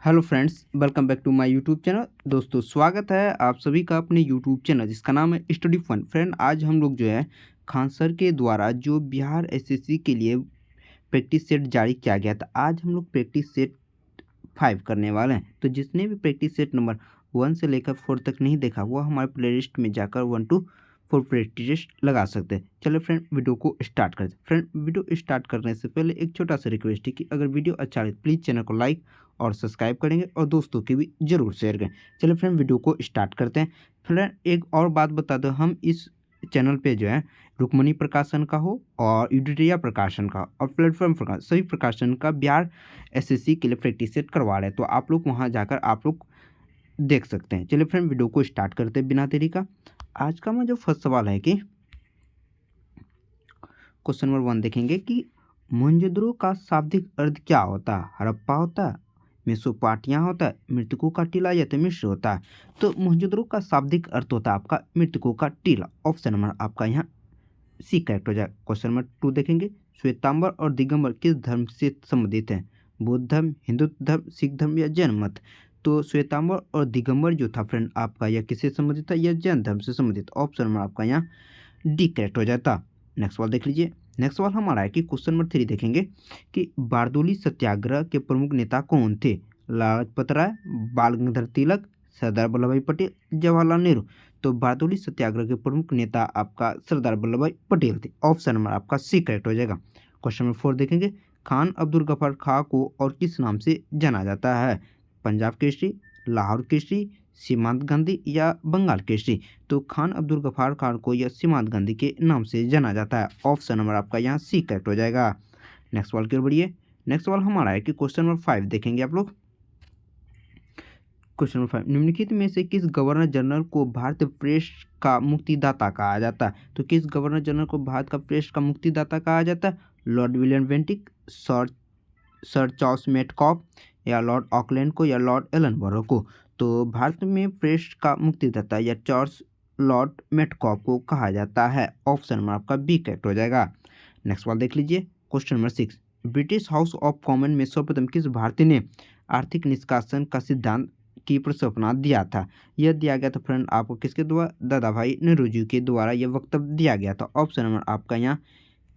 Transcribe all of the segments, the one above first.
Hello friends, welcome back to my YouTube channel. दोस्तों, स्वागत है आप सभी का अपने यूट्यूब चैनल जिसका नाम है स्टडी फन। फ्रेंड, आज हम लोग जो है खान सर के द्वारा जो बिहार एसएससी के लिए प्रैक्टिस सेट जारी किया गया था, आज हम लोग प्रैक्टिस सेट 5 करने वाले हैं। तो जिसने भी प्रैक्टिस सेट नंबर 1 से लेकर 4 तक नहीं देखा, वो हमारे प्लेलिस्ट में जाकर 1 to 4 प्रैक्टिस लगा सकते हैं। चलो फ्रेंड, वीडियो को स्टार्ट करते हैं। फ्रेंड, वीडियो स्टार्ट करने से पहले एक छोटा सा रिक्वेस्ट है कि अगर वीडियो अच्छा लगे प्लीज़ चैनल को लाइक और सब्सक्राइब करेंगे और दोस्तों की भी ज़रूर शेयर करें। चलो फ्रेंड, वीडियो को स्टार्ट करते हैं। फ्रेंड, एक और बात बता दो, हम इस चैनल पे जो है रुक्मणी प्रकाशन का हो और यूडिटिया प्रकाशन का और प्लेटफॉर्म प्रकाशन, सभी प्रकाशन का बिहार एसएससी के लिए प्रैक्टिस सेट करवा रहे हैं। तो आप लोग वहां जाकर आप लोग देख सकते हैं। चलिए फ्रेंड, वीडियो को स्टार्ट करते हैं बिना देरी का। आज का जो फर्स्ट सवाल है कि क्वेश्चन नंबर 1 देखेंगे कि मोहनजोदड़ो का शाब्दिक अर्थ क्या होता है। हड़प्पा होता है, मेसोपोटामिया होता है, मृतकों का टीला या तो मिस्र होता है। तो मोहनजोदड़ो का शाब्दिक अर्थ होता है आपका मृतकों का टीला। ऑप्शन नंबर आपका यहाँ सी करेक्ट हो जाए। क्वेश्चन नंबर 2 देखेंगे, श्वेतांबर और दिगंबर किस धर्म से संबंधित हैं। बुद्ध धर्म, हिंदू धर्म, सिख धर्म या जैन मत। तो श्वेतांबर और दिगंबर जो था फ्रेंड आपका यह किससे संबंधित था, यह जैन धर्म से संबंधित। ऑप्शन नंबर आपका यहाँ डी करेक्ट हो जाता। नेक्स्ट सवाल देख लीजिए। नेक्स्ट सवाल हमारा है कि क्वेश्चन नंबर 3 देखेंगे कि बारदोली सत्याग्रह के प्रमुख नेता कौन थे। लाला लाजपत राय, बाल गंगाधर तिलक, सरदार वल्लभ भाई पटेल, जवाहरलाल नेहरू। तो बारदोली सत्याग्रह के प्रमुख नेता आपका सरदार वल्लभ भाई पटेल थे। ऑप्शन नंबर आपका सी करेक्ट हो जाएगा। क्वेश्चन नंबर 4 देखेंगे, खान अब्दुल गफार खां को और किस नाम से जाना जाता है। पंजाब केसरी, लाहौर केसरी, सीमांत गांधी या बंगाल केसरी। तो खान अब्दुल गफार खान को यह सीमांत गांधी के नाम से जाना जाता है। ऑप्शन नंबर आपका यहाँ सी करेक्ट हो जाएगा। नेक्स्ट सवाल की ओर बढ़िए। नेक्स्ट सवाल हमारा है कि क्वेश्चन नंबर 5 देखेंगे आप लोग। क्वेश्चन नंबर 5, निम्नलिखित में से किस गवर्नर जनरल को भारतीय प्रेस का मुक्तिदाता कहा जाता है। तो किस गवर्नर जनरल को भारत का प्रेस का मुक्तिदाता कहा जाता है। Lord William Bentinck, sir Charles Metcalfe या लॉर्ड ऑकलैंड को या लॉर्ड एलनबरो को। तो भारत में प्रेस का मुक्तिदाता या चार्ल्स लॉर्ड मेटकॉफ को कहा जाता है। ऑप्शन नंबर आपका बी करेक्ट हो जाएगा। नेक्स्ट सवाल देख लीजिए। Question number 6, British house of common में सर्वप्रथम किस भारतीय ने आर्थिक निष्कासन का सिद्धांत की प्रस्तावना दिया था। यह दिया गया था फ्रेंड आपको किसके द्वारा, दादा भाई नेहरू के द्वारा यह वक्तव्य दिया गया था। ऑप्शन नंबर आपका यहाँ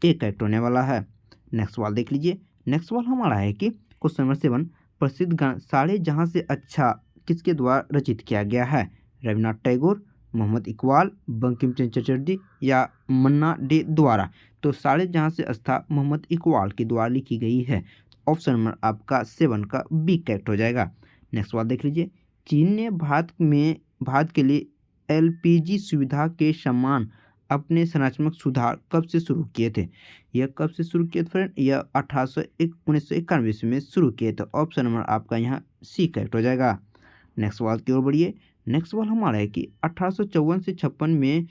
ए करेक्ट होने वाला है। नेक्स्ट सवाल देख लीजिए। नेक्स्ट सवाल हमारा है कि क्वेश्चन नंबर 7, प्रसिद्ध गाना सारे जहां से अच्छा किसके द्वारा रचित किया गया है। रविन्द्रनाथ टैगोर, मोहम्मद इकबाल, बंकिम चंद्र चटर्जी या मन्ना डे द्वारा। तो सारे जहां से अच्छा मोहम्मद इकबाल के द्वारा लिखी गई है। ऑप्शन नंबर आपका 7 का बी करेक्ट हो जाएगा। नेक्स्ट सवाल देख लीजिए। चीन ने भारत के लिए एलपीजी सुविधा के समान अपने संरचनात्मक सुधार कब से शुरू किए थे। यह कब से शुरू किए थे फ्रेंड, यह 1991 ईस्वी में शुरू किए थे। ऑप्शन नंबर आपका यहाँ सी करेक्ट हो जाएगा। नेक्स्ट सवाल की ओर बढ़िए। नेक्स्ट सवाल हमारा है कि 1854 से 56 में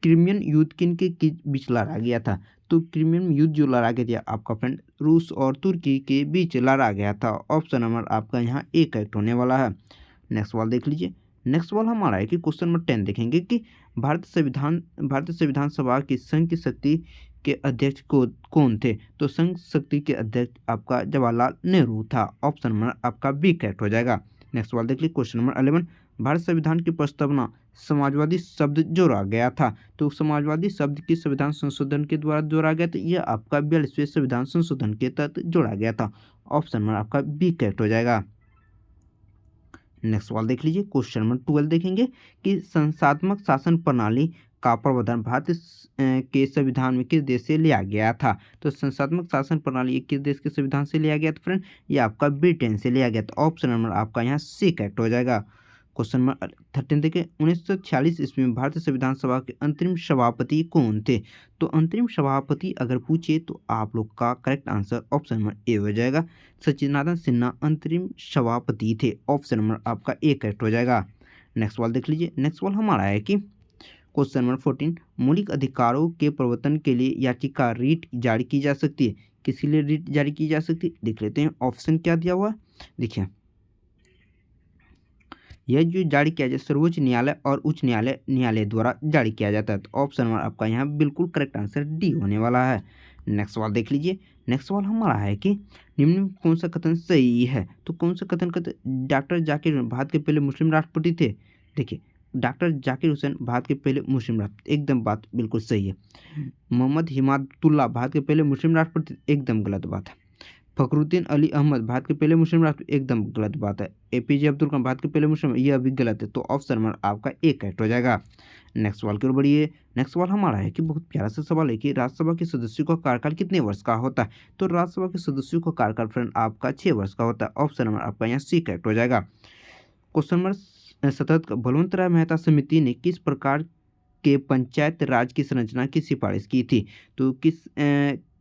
क्रिमियन युद्ध किन के बीच लड़ा गया था। तो क्रिमियन युद्ध जो लड़ा गया था आपका फ्रेंड रूस और तुर्की के बीच लड़ा गया था। ऑप्शन नंबर आपका यहाँ ए करेक्ट होने वाला है। नेक्स्ट सवाल देख लीजिए। नेक्स्ट सवाल हमारा है कि क्वेश्चन नंबर 10 देखेंगे कि भारतीय संविधान सभा की संघ की शक्ति के अध्यक्ष को कौन थे। तो संघ शक्ति के अध्यक्ष आपका जवाहरलाल नेहरू था। ऑप्शन नंबर आपका बी करेक्ट हो जाएगा। नेक्स्ट सवाल देख लीजिए। क्वेश्चन नंबर 11, भारत संविधान की प्रस्तावना समाजवादी शब्द जोड़ा गया था। तो समाजवादी शब्द की संविधान संशोधन के द्वारा जोड़ा गया था। यह आपका 42वें संविधान संशोधन के तहत जोड़ा गया था। ऑप्शन नंबर आपका बी करेक्ट हो जाएगा। नेक्स्ट सवाल देख लीजिए। क्वेश्चन नंबर 12 देखेंगे कि संस्थात्मक शासन प्रणाली का प्रावधान भारत के संविधान में किस देश से लिया गया था। तो संस्थात्मक शासन प्रणाली किस देश के संविधान से लिया गया था फ्रेंड, ये आपका ब्रिटेन से लिया गया था। ऑप्शन नंबर आपका यहाँ सी करेक्ट हो जाएगा। क्वेश्चन नंबर 13 देखिए, 1946 ईस्वी में भारतीय संविधान सभा के अंतरिम सभापति कौन थे। तो अंतरिम सभापति अगर पूछे तो आप लोग का correct answer option number A हो जाएगा। सच्चिदानंद सिन्हा अंतरिम सभापति थे। ऑप्शन नंबर आपका ए करेक्ट हो जाएगा। नेक्स्ट सवाल देख लीजिए। नेक्स्ट सवाल हमारा है कि क्वेश्चन नंबर 14, मौलिक अधिकारों के प्रवर्तन के लिए याचिका रीट जारी की जा सकती है। किसी लिए रीट जारी की जा सकती है, देख लेते हैं ऑप्शन क्या दिया हुआ है। देखिए, यह जो जारी किया जाए सर्वोच्च न्यायालय और उच्च न्यायालय द्वारा जारी किया जाता है। तो ऑप्शन नंबर आपका यहाँ बिल्कुल करेक्ट आंसर डी होने वाला है। नेक्स्ट सवाल देख लीजिए। नेक्स्ट सवाल हमारा है कि निम्न में कौन सा कथन सही है? तो कौन सा कथन डॉक्टर जाकिर भारत के पहले मुस्लिम राष्ट्रपति थे? देखिए, डॉक्टर जाकिर हुसैन भारत के पहले मुस्लिम राष्ट्रपति, एकदम बात बिल्कुल सही है। मोहम्मद हिमायतुल्लाह भारत के पहले मुस्लिम राष्ट्रपति, एकदम गलत बात है। फखरुद्दीन अली अहमद भारत के पहले मुस्लिम राष्ट्रपति, एकदम गलत बात है। एपीजे अब्दुल कलाम भारत के पहले मुस्लिम, यह भी गलत है। तो ऑप्शन नंबर आपका ए करेक्ट हो जाएगा। नेक्स्ट सवाल की ओर बढ़िए। नेक्स्ट सवाल हमारा है कि बहुत प्यारा सा सवाल है कि राज्यसभा के सदस्यों का कार्यकाल कितने वर्ष का होता है? तो राज्यसभा के सदस्यों का कार्यकाल फ्रेंड आपका 6 वर्ष का होता है। ऑप्शन नंबर आपका यहाँ सी करेक्ट हो जाएगा। क्वेश्चन नंबर 77, बलवंत राय मेहता समिति ने किस प्रकार के पंचायत राज की संरचना की सिफारिश की थी? तो किस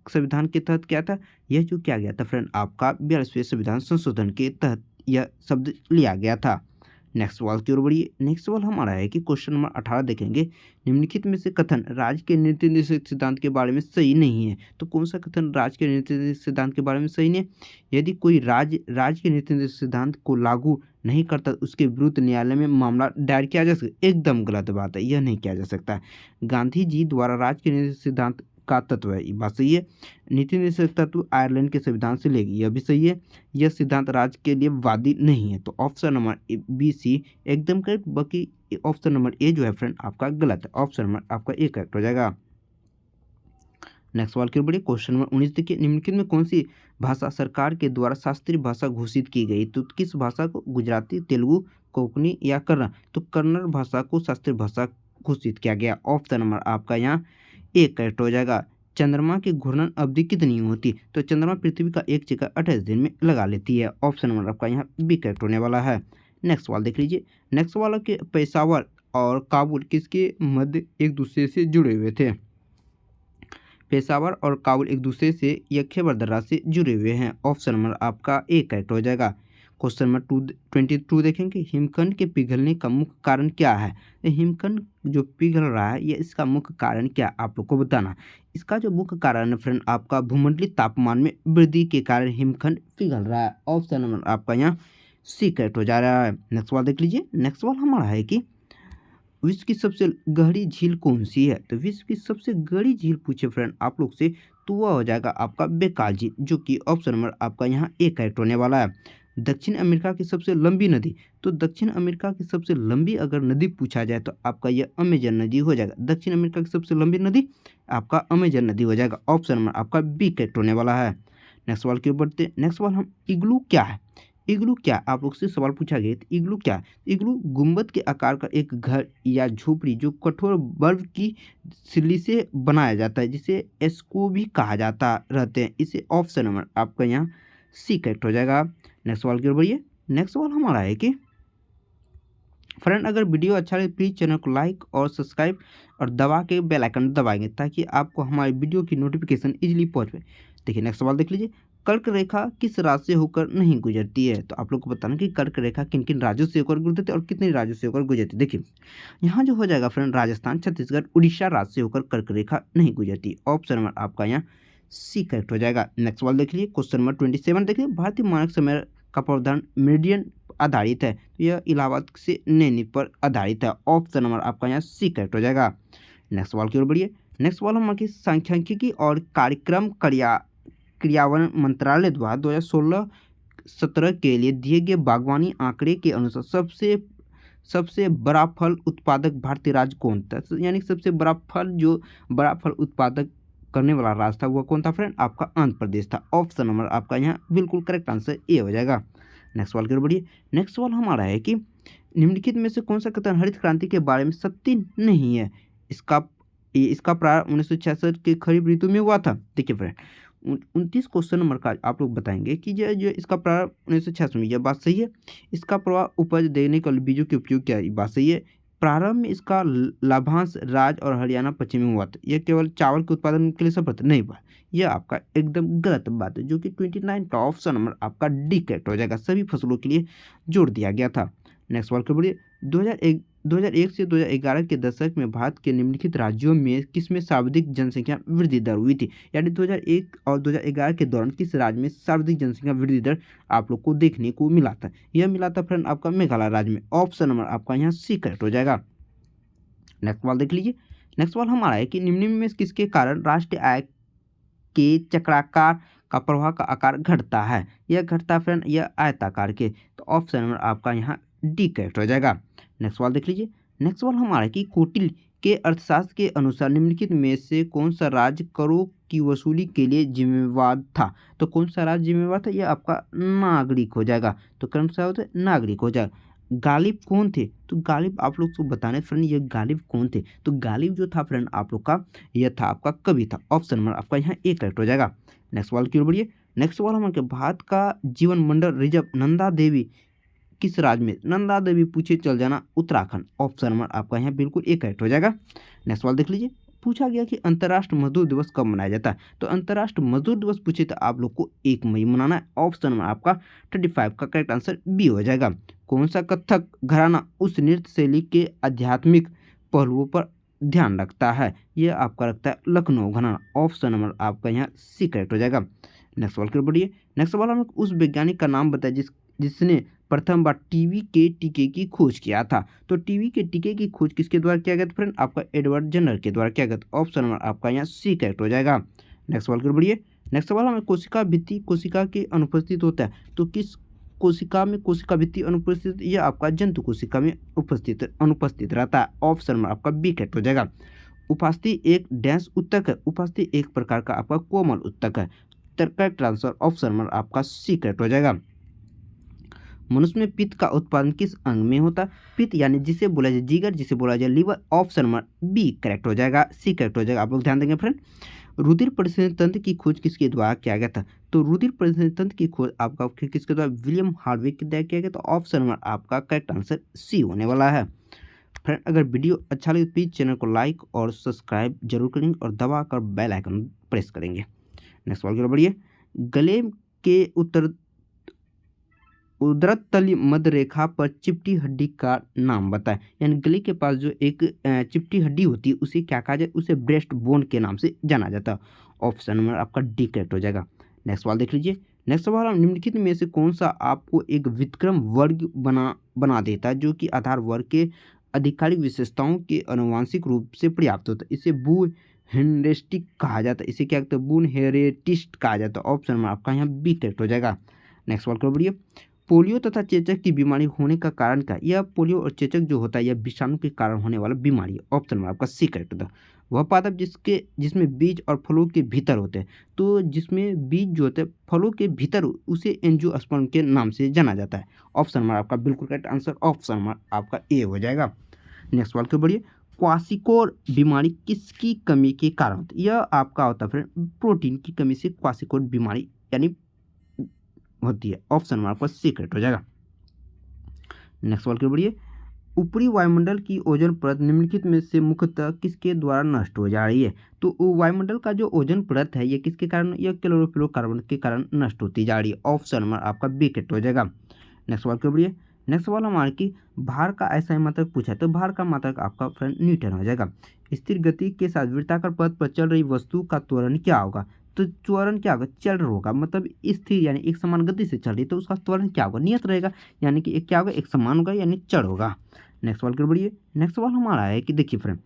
संविधान के तहत क्या था? यह जो किया गया था फ्रेंड आपका 42वें संविधान संशोधन के तहत यह शब्द लिया गया था। नेक्स्ट सवाल की ओर बढ़िए। नेक्स्ट सवाल हमारा है कि क्वेश्चन नंबर 18 देखेंगे, निम्नलिखित में से कथन राज्य के नीति निर्देशक सिद्धांत के बारे में सही नहीं है? तो कौन सा कथन राज्य के नीति निर्देशक सिद्धांत के बारे में सही नहीं है? यदि कोई राज्य के नीति निर्देशक सिद्धांत को लागू नहीं करता उसके विरुद्ध न्यायालय में मामला दायर किया जा सकता, एकदम गलत बात है, यह नहीं किया जा सकता। गांधी जी द्वारा राज्य के नीति सिद्धांत का तत्व है, ये बात सही है। नीति निर्देशक तत्व आयरलैंड के संविधान से लेगी, यह भी सही है। यह सिद्धांत राज्य के लिए वादी नहीं है। तो ऑप्शन नंबर बी सी एकदम करेक्ट, बाकी ऑप्शन नंबर ए जो है फ्रेंड आपका गलत है। ऑप्शन नंबर आपका ए करेक्ट हो जाएगा। नेक्स्ट सवाल की बढ़िए। क्वेश्चन नंबर 19 देखिए, निम्नलिखित में कौन सी भाषा सरकार के द्वारा शास्त्रीय भाषा घोषित की गई? तो किस भाषा को? गुजराती, तेलुगु, कोंकणी या कन्नड़? तो कन्नड़ भाषा को शास्त्रीय भाषा घोषित किया गया। ऑप्शन नंबर आपका यहाँ एक करेक्ट हो जाएगा। चंद्रमा की घूर्णन अवधि कितनी होती? तो चंद्रमा पृथ्वी का एक चक्कर 28 दिन में लगा लेती है। ऑप्शन नंबर आपका यहाँ बी करेक्ट होने वाला है। नेक्स्ट सवाल देख लीजिए। नेक्स्ट सवाल है कि पेशावर और काबुल किसके मध्य एक दूसरे से जुड़े हुए थे? पेशावर और काबुल एक दूसरे से या खैबर दर्रा से जुड़े हुए हैं। ऑप्शन नंबर आपका ए करेक्ट हो जाएगा। क्वेश्चन नंबर 22 देखेंगे, हिमखंड के पिघलने का मुख्य कारण क्या है? हिमखंड जो पिघल रहा है ये इसका मुख्य कारण क्या, आप लोग को बताना। इसका जो मुख्य कारण है फ्रेंड आपका भूमंडलीय तापमान में वृद्धि के कारण हिमखंड पिघल रहा है। ऑप्शन नंबर आपका यहाँ सी करेक्ट हो जा रहा है। नेक्स्ट सवाल देख लीजिए। नेक्स्ट सवाल हमारा है कि विश्व की सबसे गहरी झील कौन सी है? तो विश्व की सबसे गहरी झील पूछे फ्रेंड आप लोग से तो वह हो जाएगा आपका बेकाल झील, जो कि ऑप्शन नंबर आपका यहाँ ए करेक्ट होने वाला है। दक्षिण अमेरिका की सबसे लंबी नदी, तो दक्षिण अमेरिका की सबसे लंबी अगर नदी पूछा जाए तो आपका यह अमेजन नदी हो जाएगा। दक्षिण अमेरिका की सबसे लंबी नदी आपका अमेजन नदी हो जाएगा। ऑप्शन नंबर आपका बी करेक्ट होने वाला है। नेक्स्ट सवाल की ओर बढ़ते। नेक्स्ट सवाल हम इग्लू क्या है? इग्लू क्या, आप लोग से सवाल पूछा गया तो इग्लू क्या? इग्लू गुंबद के आकार का एक घर या झोपड़ी जो कठोर बर्फ की सिल्ली से बनाया जाता है, जिसे एस्को भी कहा जाता रहते हैं। इसे ऑप्शन नंबर आपका यहाँ सी करेक्ट हो जाएगा। नेक्स्ट सवाल की ओर बढ़िए। नेक्स्ट सवाल हमारा है कि फ्रेंड अगर वीडियो अच्छा लगे प्लीज़ चैनल को लाइक और सब्सक्राइब और दबा के बेल आइकन दबाएंगे ताकि आपको हमारे वीडियो की नोटिफिकेशन इजीली पहुंच पाए। देखिए नेक्स्ट सवाल देख लीजिए, कर्क रेखा किस राज्य से होकर नहीं गुजरती है? तो आप लोग को बताना कि कर्क रेखा किन किन राज्यों से होकर गुजरती है और कितने राज्यों से होकर गुजरती है। देखिए यहाँ जो हो जाएगा फ्रेंड राजस्थान, छत्तीसगढ़, उड़ीसा राज्य से होकर कर्क रेखा नहीं गुजरती। ऑप्शन नंबर आपका यहाँ सी करेक्ट हो जाएगा। नेक्स्ट सवाल देख लीजिए। क्वेश्चन नंबर 27 देखिए, भारतीय मानक समय का प्रावधान मेरिडियन आधारित है, तो यह इलाहाबाद से नैनी पर आधारित है। ऑप्शन नंबर आपका यहाँ सी करेक्ट हो जाएगा। नेक्स्ट सवाल की ओर बढ़िए। नेक्स्ट सवाल हमारे सांख्यिकी और कार्यक्रम क्रियान्वयन मंत्रालय द्वारा 2016-17 के लिए दिए गए बागवानी आंकड़े के अनुसार सबसे बड़ा फल उत्पादक भारतीय राज्य कौन था? यानी सबसे बड़ा फल उत्पादक करने वाला राज्य था वह कौन था फ्रेंड? आपका आंध्र प्रदेश था। ऑप्शन नंबर आपका यहाँ बिल्कुल करेक्ट आंसर ए हो जाएगा। नेक्स्ट सवाल की ओर बढ़िए। नेक्स्ट सवाल हमारा है कि निम्नलिखित में से कौन सा कथन हरित क्रांति के बारे में सत्य नहीं है? इसका प्रारंभ 1966 के खरीफ ऋतु में हुआ था। देखिए फ्रेंड 29 क्वेश्चन नंबर का आप लोग बताएंगे कि जो इसका प्रारंभ 1966 में, यह बात सही है। इसका प्रभाव उपज देने के लिए बीजों के उपयोग क्या है? बात सही है। प्रारंभ में इसका लाभांश राज्य और हरियाणा पश्चिम में हुआ था। यह केवल चावल के उत्पादन के लिए सफल नहीं हुआ, यह आपका एकदम गलत बात है, जो कि 29 का ऑप्शन नंबर आपका डी करेक्ट हो जाएगा। सभी फसलों के लिए जोड़ दिया गया था। नेक्स्ट सवाल के बढ़िए। 2001 से 2011 के दशक में भारत के निम्नलिखित राज्यों में किसमें सर्वाधिक जनसंख्या वृद्धि दर हुई थी? यानी 2001 और 2011 के दौरान किस राज्य में सर्वाधिक जनसंख्या वृद्धि दर आप लोग को देखने को मिला था? यह मिला था फ्रेंड आपका मेघालय राज्य में। ऑप्शन नंबर आपका यहाँ सी करेक्ट हो जाएगा। नेक्स्ट सवाल देख लीजिए। नेक्स्ट सवाल हमारा है कि निम्न में किसके कारण राष्ट्रीय आय के चक्राकार का प्रवाह का आकार घटता है, यह घटता है फ्रेंड यह आयताकार के। तो ऑप्शन नंबर आपका यहाँ डी करेक्ट हो जाएगा। नेक्स्ट सवाल देख लीजिए। नेक्स्ट सवाल हमारा है कि कौटिल्य के अर्थशास्त्र के अनुसार निम्नलिखित में से कौन सा राज्य करों की वसूली के लिए जिम्मेवार था। तो कौन सा राज्य जिम्मेवार था, यह आपका नागरिक हो जाएगा। तो क्रम से होता है नागरिक हो जाएगा। गालिब कौन थे, तो गालिब आप लोग को बताने फ्रेंड ये गालिब कौन थे। तो गालिब जो था फ्रेंड आप लोग का यह था आपका कवि था। ऑप्शन नंबर आपका यहाँ ए करेक्ट हो जाएगा। नेक्स्ट सवाल की ओर बढ़िए। नेक्स्ट सवाल हमारे भारत का जीवन मंडल रिजर्व नंदा देवी किस राज्य में, नंदा देवी पूछे चल जाना उत्तराखंड। ऑप्शन नंबर आपका यहाँ बिल्कुल एक करेक्ट हो जाएगा। नेक्स्ट सवाल देख लीजिए। पूछा गया कि अंतर्राष्ट्रीय मजदूर दिवस कब मनाया जाता है। तो अंतर्राष्ट्रीय मजदूर दिवस पूछे तो आप लोग को 1 मई मनाना है। ऑप्शन नंबर आपका 35 का करेक्ट आंसर बी हो जाएगा। कौन सा कथक घराना उस नृत्य शैली के आध्यात्मिक पहलुओं पर ध्यान रखता है, यह आपका रखता है लखनऊ घराना। ऑप्शन नंबर आपका यहाँ सी करेक्ट हो जाएगा। नेक्स्ट सवाल कर बढ़िए। नेक्स्ट सवाल हमें उस वैज्ञानिक का नाम बताए जिसने प्रथम बार टीवी के टीके की खोज किया था। तो टीवी के टीके की खोज किसके द्वारा किया गया था फ्रेंड, आपका एडवर्ड जेनर के द्वारा किया गया था। ऑप्शन नंबर आपका यहाँ सी करेक्ट हो जाएगा। नेक्स्ट सवाल कर बढ़िए। नेक्स्ट सवाल हमें कोशिका भित्ति कोशिका के अनुपस्थित होता है। तो किस कोशिका में कोशिका भित्ति अनुपस्थित, यह आपका जंतु कोशिका में अनुपस्थित रहता है। ऑप्शन नंबर आपका बी करेक्ट हो जाएगा। उपास्थि एक डैश उत्तक है, उपास्थि एक प्रकार का आपका कोमल उत्तक है। करेक्ट आंसर ऑप्शन नंबर आपका सी करेक्ट हो जाएगा। मनुष्य में पित्त का उत्पादन किस अंग में होता है, पित्त यानी जिसे बोला जाए जिगर, जिसे बोला जाए liver. Option number B correct हो जाएगा, सी करेक्ट हो जाएगा। आप लोग ध्यान देंगे फ्रेंड। रुधिर परिसंचरण तंत्र की खोज किसके द्वारा किया गया था। तो रुधिर परिसंचरण तंत्र की खोज आपका किसके द्वारा, विलियम हार्विक के द्वारा किया गया। तो ऑप्शन नंबर आपका करेक्ट आंसर सी होने वाला है। फ्रेंड अगर वीडियो अच्छा लगे प्लीज़ चैनल को लाइक और सब्सक्राइब जरूर करेंगे और दबाकर बेल आइकन प्रेस करेंगे। नेक्स्ट सवाल की ओर बढ़िए। गले के उदरत तली मध्य रेखा पर चिपटी हड्डी का नाम बताएं। यानी गले के पास जो एक चिपटी हड्डी होती है उसे क्या कहा जाए, उसे ब्रेस्ट बोन के नाम से जाना जाता है। ऑप्शन नंबर आपका डी करेक्ट हो जाएगा। नेक्स्ट सवाल देख लीजिए। नेक्स्ट सवाल हम निम्नलिखित में से कौन सा आपको एक व्युत्क्रम वर्ग बना देता है जो कि आधार वर्ग के आधिकारिक विशेषताओं के आनुवांशिक रूप से पर्याप्त होता है। इसे बू हेरेस्टिक कहा जाता है, इसे क्या कहते हैं, बून हेरेटिस्ट कहा जाता है। ऑप्शन नंबर आपका यहाँ बी करेक्ट हो जाएगा। नेक्स्ट सवाल को बढ़िए। पोलियो तथा चेचक की बीमारी होने का कारण क्या, यह पोलियो और चेचक जो होता है यह विषाणु के कारण होने वाला बीमारी है। ऑप्शन नंबर आपका सी करेक्ट होता है। वह पादप जिसमें बीज और फलों के भीतर होते हैं। तो जिसमें बीज जो होते हैं फलों के भीतर उसे एंजियोस्पर्म के नाम से जाना जाता है। ऑप्शन नंबर आपका बिल्कुल करेक्ट आंसर ऑप्शन नंबर आपका ए हो जाएगा। नेक्स्ट सवाल के बढ़िए। क्वासिकोर बीमारी किसकी कमी के कारण होती है, यह आपका होता है फ्रेंड प्रोटीन की कमी से क्वासिकोर बीमारी यानी होती है। ऑप्शन नंबर आपका सी करेक्ट हो जाएगा। नेक्स्ट सवाल की बढ़िए। ऊपरी वायुमंडल की ओजोन परत निम्नलिखित में से मुख्यतः किसके द्वारा नष्ट हो जा रही है। तो वायुमंडल का जो ओजोन परत है यह किसके कारण, यह क्लोरोफ्लोरोकार्बन के कारण नष्ट होती जा रही है। ऑप्शन नंबर आपका बी करेक्ट हो जाएगा। नेक्स्ट सवाल की बढ़िए। नेक्स्ट सवाल हमारे की भार का ऐसा ही मात्रक पूछा है। तो भार का मात्रक आपका फ्रेंड न्यूटन हो जाएगा। स्थिर गति के साथ वृत्ताकार पथ पर चल रही वस्तु का त्वरण क्या होगा। तो त्वरण क्या होगा, चल होगा, मतलब स्थिर यानी एक समान गति से चल रही तो उसका त्वरण क्या होगा, नियत रहेगा, यानी कि एक क्या होगा, एक समान होगा यानी चढ़ होगा। नेक्स्ट सवाल कर बढ़िए। नेक्स्ट सवाल हमारा है कि देखिए फ्रेंड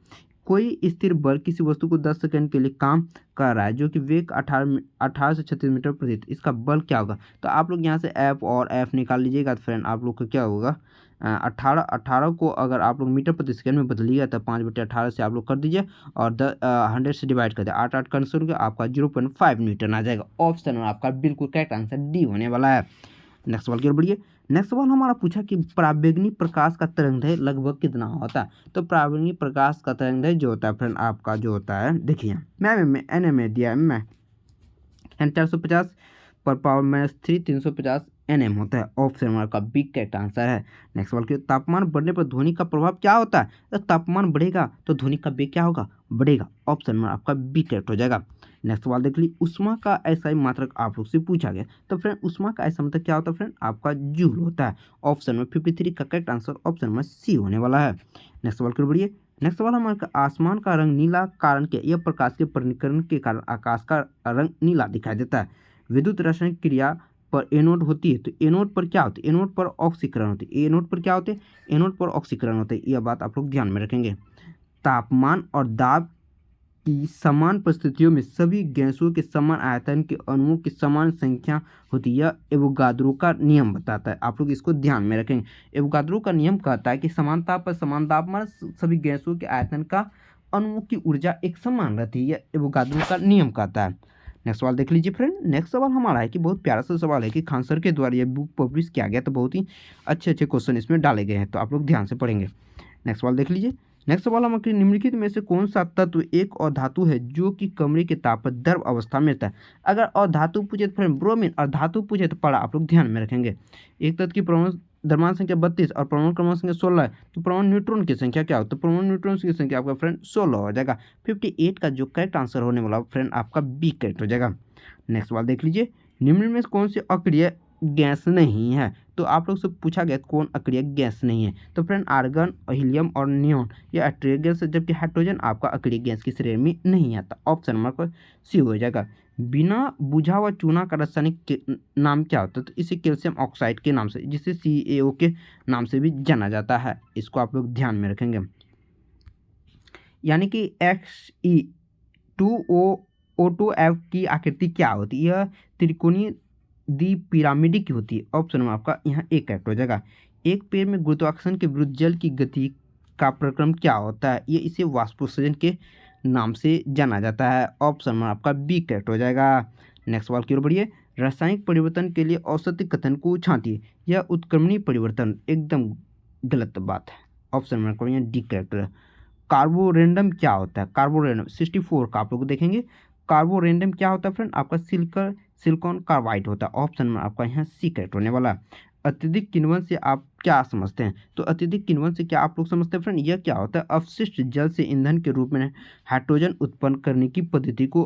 कोई स्थिर बल किसी वस्तु को 10 सेकंड के लिए काम कर रहा है जो कि वेग 18 से 36 मीटर प्रति, इसका बल क्या होगा। तो आप लोग यहाँ से एफ और एफ निकाल लीजिएगा तो फ्रेंड आप लोग का क्या होगा 18 को अगर आप लोग मीटर प्रति सेकंड में बदलिएगा तो 5/18 से आप लोग कर दीजिए और 100 से डिवाइड कर दिया 8 कैंसिल करके आपका 0.5 न्यूटन आ जाएगा। ऑप्शन आपका बिल्कुल करेक्ट आंसर डी होने वाला है। नेक्स्ट सवाल की ओर बढ़िए। नेक्स्ट सवाल हमारा पूछा कि पराबैंगनी प्रकाश का तरंगदैर्घ्य लगभग कितना होता है। तो पराबैंगनी प्रकाश का तरंगदैर्घ्य जो होता है फ्रेंड आपका जो होता है देखिए मैं एन में दिया मैं 450 पर पावर -3 350 Nm होता है। ऑप्शन नंबर का बी करेक्ट आंसर है। नेक्स्ट सवाल की तापमान बढ़ने पर ध्वनि का प्रभाव क्या होता है। तो तापमान बढ़ेगा तो ध्वनि का वेग क्या होगा, बढ़ेगा। ऑप्शन नंबर आपका बी करेक्ट हो जाएगा। नेक्स्ट सवाल देख लीजिए। उष्मा का ऐसा ही मात्रक आप लोग से पूछा गया। तो फ्रेंड उष्मा का ऐसा मतलब क्या होता है फ्रेंड आपका जूल होता है। ऑप्शन नंबर 53 का correct answer option number C होने वाला है। नेक्स्ट सवाल की बढ़िए। नेक्स्ट सवाल हमारे आसमान का रंग नीला कारण क्या, यह प्रकाश के परिकरण के कारण आकाश का रंग नीला दिखाई देता है। विद्युत रासायनिक क्रिया पर एनोड होती है तो एनोड पर क्या होती है, एनोड पर ऑक्सीकरण होती है। एनोड पर क्या होते हैं, एनोड पर ऑक्सीकरण होते हैं, यह बात आप लोग ध्यान में रखेंगे। तापमान और दाब कि समान परिस्थितियों में सभी गैसों के समान आयतन के अणुओं की समान संख्या होती है। एवोगाद्रो का नियम बताता है, आप लोग इसको ध्यान में रखेंगे। एवोगाद्रो का नियम कहता है कि समान ताप पर समान तापमान सभी गैसों के आयतन का अणुओं की ऊर्जा एक समान रहती है, एवोगाद्रो का नियम कहता है। नेक्स्ट सवाल देख लीजिए फ्रेंड। नेक्स्ट सवाल हमारा है कि बहुत प्यारा सा सवाल है कि खान सर के द्वारा यह बुक पब्लिश किया गया, तो बहुत ही अच्छे अच्छे क्वेश्चन इसमें डाले गए हैं, तो आप लोग ध्यान से पढ़ेंगे। नेक्स्ट सवाल देख लीजिए। नेक्स्ट सवाल हम निम्नलिखित में से कौन सा तत्व एक अधातु है जो कि कमरे के ताप पर द्रव अवस्था में रहता है। अगर अधातु पूछे तो फ्रेंड ब्रोमीन, और धातु पूछे तो पड़ा, आप लोग ध्यान में रखेंगे। एक तत्व की परमाणु द्रव्यमान संख्या 32 और परमाणु क्रमांक संख्या 16 है, तो परमाणु न्यूट्रॉन की संख्या क्या हो, तो परमाणु न्यूट्रॉन की संख्या आपका फ्रेंड 16 हो जाएगा। 58 का जो करेक्ट आंसर होने वाला फ्रेंड आपका बी करेक्ट हो जाएगा। नेक्स्ट सवाल देख लीजिए। निम्न में कौन सी अक्रिय गैस नहीं है, तो आप लोग से पूछा गया कौन अक्रिय गैस नहीं है, तो फ्रेंड आर्गन, हीलियम और नियॉन ये अक्रिय गैस है, जबकि हाइड्रोजन आपका अक्रिय गैस की श्रेणी में नहीं आता। ऑप्शन नंबर सी हो जाएगा। बिना बुझा हुआ चूना का रासायनिक नाम क्या होता है, तो इसे कैल्शियम ऑक्साइड के नाम से, जिसे CaO के नाम से भी जाना जाता है, इसको आप लोग ध्यान में रखेंगे। यानी कि Xe2O2F की आकृति क्या होती है, यह त्रिकोणीय द्विपिरामिडिक होती है। ऑप्शन में आपका यहाँ एक करेक्ट हो जाएगा। एक पेड़ में गुरुत्वाकर्षण के विरुद्ध जल की गति का प्रक्रम क्या होता है, ये इसे वाष्पोत्सर्जन के नाम से जाना जाता है। ऑप्शन में आपका बी करेक्ट हो जाएगा। नेक्स्ट सवाल की ओर बढ़िए। रासायनिक परिवर्तन के लिए औसत कथन को छांटिए, यह उत्क्रमणीय परिवर्तन एकदम गलत बात है। ऑप्शन में आपका यहाँ डी करेक्ट है। कार्बोरेंडम क्या होता है, कार्बोरेंडम 64 का आप लोग देखेंगे। कार्बोरेंडम क्या होता है फ्रेंड, आपका सिलिकॉन कार्बाइड होता है। ऑप्शन में आपका यहाँ सी करेक्ट होने वाला। अत्यधिक किण्वन से आप क्या समझते हैं, तो अत्यधिक किण्वन से क्या आप लोग समझते हैं फ्रेंड, यह क्या होता है, अपशिष्ट जल से ईंधन के रूप में हाइड्रोजन उत्पन्न करने की पद्धति को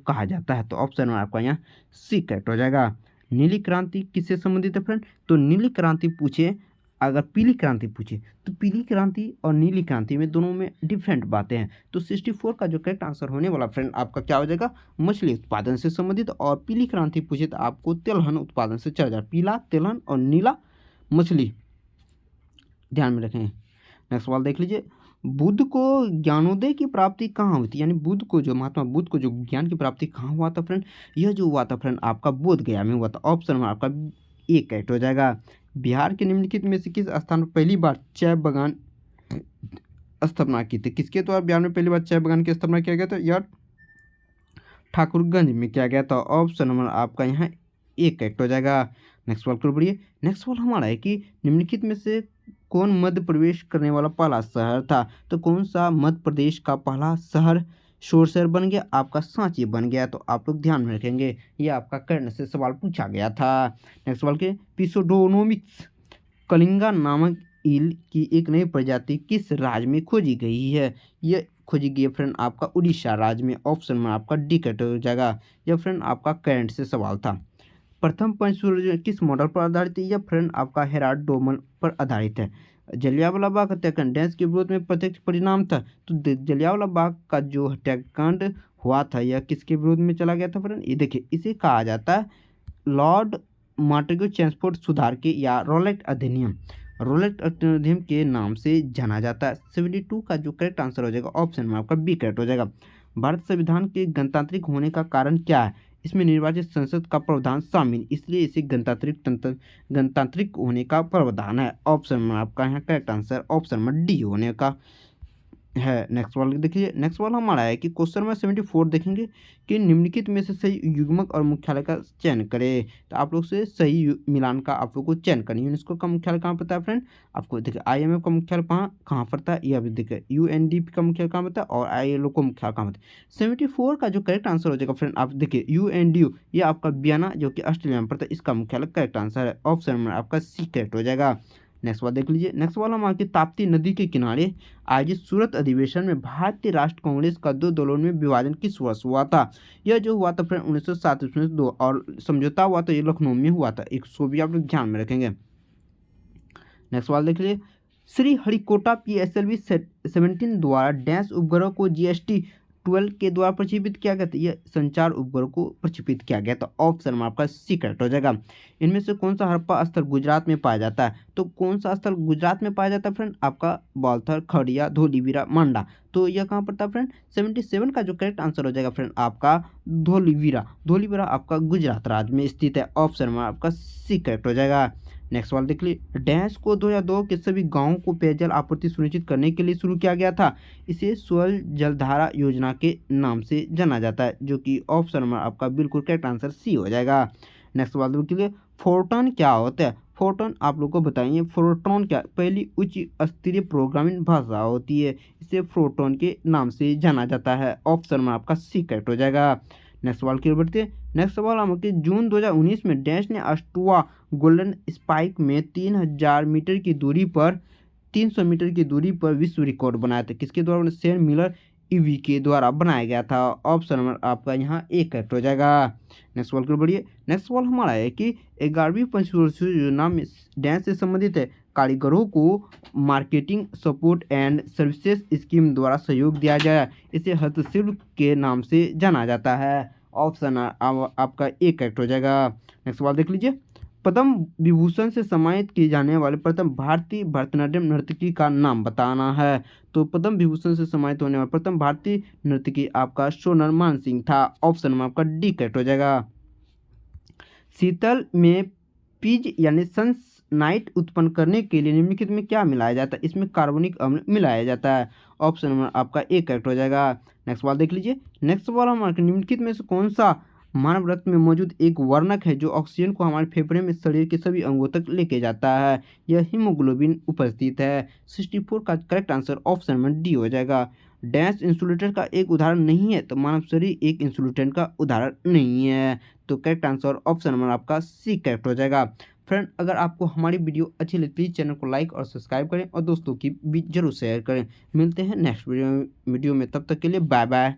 कहा जाता है। तो ऑप्शन में आपका यहाँ सी करेक्ट हो जाएगा। नीली क्रांति किससे संबंधित है फ्रेंड, तो नीली क्रांति पूछे, अगर पीली क्रांति पूछे तो पीली क्रांति और नीली क्रांति में दोनों में डिफरेंट बातें हैं। तो 64 का जो करेक्ट आंसर होने वाला फ्रेंड आपका क्या हो जाएगा, मछली उत्पादन से संबंधित। और पीली क्रांति पूछे तो आपको तिलहन उत्पादन से चल जाए, पीला तिलहन और नीला मछली, ध्यान में रखें। नेक्स्ट सवाल देख लीजिए। बुद्ध को ज्ञानोदय की प्राप्ति कहाँ हुई थी, यानी बुद्ध को जो महात्मा बुद्ध को जो ज्ञान की प्राप्ति कहाँ हुआ था फ्रेंड, यह जो हुआ था फ्रेंड आपका बोध गया में हुआ था। ऑप्शन में आपका एक करेक्ट हो जाएगा। बिहार के निम्नलिखित में से किस स्थान पर पहली बार चाय बागान स्थापना की थी, किसके द्वारा बिहार में पहली बार चाय बागान की स्थापना किया गया था, यह ठाकुरगंज में किया गया था। ऑप्शन नंबर आपका यहाँ एक करेक्ट हो जाएगा। नेक्स्ट सवाल को बढ़िए। नेक्स्ट सवाल हमारा है कि निम्नलिखित में से कौन मध्य प्रवेश करने वाला पहला शहर था, तो कौन सा मध्य प्रदेश का पहला शहर शोर शहर बन गया, आपका सांची बन गया। तो आप लोग ध्यान में रखेंगे, ये आपका कर्ण से सवाल पूछा गया था। नेक्स्ट सवाल के पिसोडोनोमिक्स कलिंगा नामक ईल की एक नई प्रजाति किस राज्य में खोजी गई है, यह खोजी गई है फ्रेंड आपका उड़ीसा राज्य में। ऑप्शन में आपका डी करेक्ट हो जाएगा। यह फ्रेंड आपका करंट से सवाल था। प्रथम पंचसूर्य किस मॉडल पर आधारित है, यह फ्रेंड आपका हेराल्ड डोमन पर आधारित है। जलियांवाला बाग हत्याकांड देश के विरोध में प्रत्यक्ष परिणाम था, तो जलियांवाला बाग का जो हत्याकांड हुआ था यह किसके विरोध में चला गया था फ्रेंड, ये देखिए इसे कहा जाता है लॉर्ड मॉन्टेगू चेम्सफोर्ड सुधार के या रोलेट अधिनियम के नाम से जाना जाता है। 72 का जो करेक्ट आंसर हो जाएगा ऑप्शन में आपका बी करेक्ट हो जाएगा। भारत संविधान के गणतांत्रिक होने का कारण क्या है, इसमें निर्वाचित संसद का प्रावधान शामिल, इसलिए इसे गणतांत्रिक होने का प्रावधान है। ऑप्शन में आपका यहाँ करेक्ट आंसर ऑप्शन में डी होने का है। नेक्स्ट सवाल देखिए। नेक्स्ट सवाल हमारा है कि क्वेश्चन नंबर 74 देखेंगे कि निम्नलिखित में से सही युग्मक और मुख्यालय का चयन करें, तो आप लोग से सही मिलान का आप लोग को चयन करनी है। यूनेस्को का मुख्यालय कहाँ पड़ता है फ्रेंड, आपको देखिए IMF का मुख्यालय कहाँ पड़ता है, यह भी देखिए UNDP का मुख्यालय कहाँ पड़ता है और ILO का मुख्यालय कहाँ पड़ता है। 74 का जो करेक्ट आंसर हो जाएगा फ्रेंड आप देखिए UNDU, ये आपका वियना जो कि ऑस्ट्रेलिया में पड़ता है, इसका मुख्यालय करेक्ट आंसर है। ऑप्शन में आपका सी करेक्ट हो जाएगा। नेक्स्ट सवाल देख लीजिए। नेक्स्ट सवाल हमारे ताप्ती नदी के किनारे आयोजित सूरत अधिवेशन में भारतीय राष्ट्र कांग्रेस का 2 दलों में विभाजन किस वर्ष हुआ था, यह जो हुआ था फ्रेंड 1907 में 2 और समझौता हुआ था ये लखनऊ में हुआ था, एक सो भी आप लोग ध्यान में रखेंगे। नेक्स्ट सवाल देख लीजिए। श्री हरिकोटा PSLV 17 द्वारा डैश उपग्रह को GST 12 के द्वारा प्रक्षेपित किया गया था? यह संचार उपग्रह को प्रक्षेपित किया गया था। ऑप्शन में आपका सी करेक्ट हो जाएगा। इनमें से कौन सा हड़प्पा स्थल गुजरात में पाया जाता है? तो कौन सा स्थल गुजरात में पाया जाता है फ्रेंड? आपका बाल्थर, खड़िया, धोलीवीरा, मांडा। तो यह कहाँ पड़ता है फ्रेंड? 77 का जो करेक्ट आंसर हो जाएगा फ्रेंड आपका धोलीवीरा। धोलीवीरा आपका गुजरात राज्य में स्थित है। ऑप्शन में आपका सी करेक्ट हो जाएगा। नेक्स्ट सवाल देख लीजिए। डैश को 2002 के सभी गांवों को पेयजल आपूर्ति सुनिश्चित करने के लिए शुरू किया गया था। इसे स्वल जलधारा योजना के नाम से जाना जाता है, जो कि ऑप्शन में आपका बिल्कुल करेक्ट आंसर सी हो जाएगा। नेक्स्ट सवाल देख लीजिए। फोटोन क्या होता है? फोटोन आप लोग को बताइए फोटोन क्या? पहली उच्च स्तरीय प्रोग्रामिंग भाषा होती है। इसे फोटोन के नाम से जाना जाता है। ऑप्शन में आपका सी करेक्ट हो जाएगा। नेक्स्ट सवाल की ओर बढ़ते हैं। नेक्स्ट सवाल हम कि जून 2019 में डैश ने अस्टुआ गोल्डन स्पाइक में 3000 मीटर की दूरी पर 300 मीटर की दूरी पर विश्व रिकॉर्ड बनाया था। किसके द्वारा? शेन मिलर ईवी के द्वारा बनाया गया था। ऑप्शन नंबर आपका यहाँ एक करेक्ट हो जाएगा। नेक्स्ट सवाल की ओर बढ़िए। नेक्स्ट सवाल हमारा है कि 11वीं पंचवर्षीय योजना में डैश से संबंधित है कारीगरों को marketing support and services scheme द्वारा सहयोग दिया जाए। इसे हस्तशिल्प के नाम से जाना जाता है। ऑप्शन आपका एक करेक्ट हो जाएगा। नेक्स्ट सवाल देख लीजिए। पद्म विभूषण से सम्मानित किए जाने वाले प्रथम भारतीय भरतनाट्यम नर्तकी का नाम बताना है। तो पद्म विभूषण से सम्मानित होने वाले प्रथम भारतीय नर्तकी आपका सोनल मानसिंह था। ऑप्शन में आपका डी करेक्ट हो जाएगा। शीतल में पीज यानी सननाइट उत्पन्न करने के लिए निम्नलिखित में क्या मिलाया जाता है? इसमें कार्बनिक अम्ल मिलाया जाता है। ऑप्शन में आपका एक करेक्ट हो जाएगा। नेक्स्ट सवाल देख लीजिए। नेक्स्ट सवाल हमारे निम्नलिखित में से कौन सा मानव रक्त में मौजूद एक वर्णक है जो ऑक्सीजन को हमारे फेफड़े में शरीर के सभी अंगों तक लेके जाता है? यह हीमोग्लोबिन उपस्थित है। 64 का करेक्ट आंसर ऑप्शन में डी हो जाएगा। डैश इंसुलेटर का एक उदाहरण नहीं है, तो मानव शरीर एक इंसुलेटर का उदाहरण नहीं है। तो करेक्ट आंसर ऑप्शन नंबर आपका सी करेक्ट हो जाएगा। फ्रेंड, अगर आपको हमारी वीडियो अच्छी लगी प्लीज़ चैनल को लाइक और सब्सक्राइब करें और दोस्तों की भी जरूर शेयर करें। मिलते हैं नेक्स्ट वीडियो में, तब तक के लिए बाय बाय।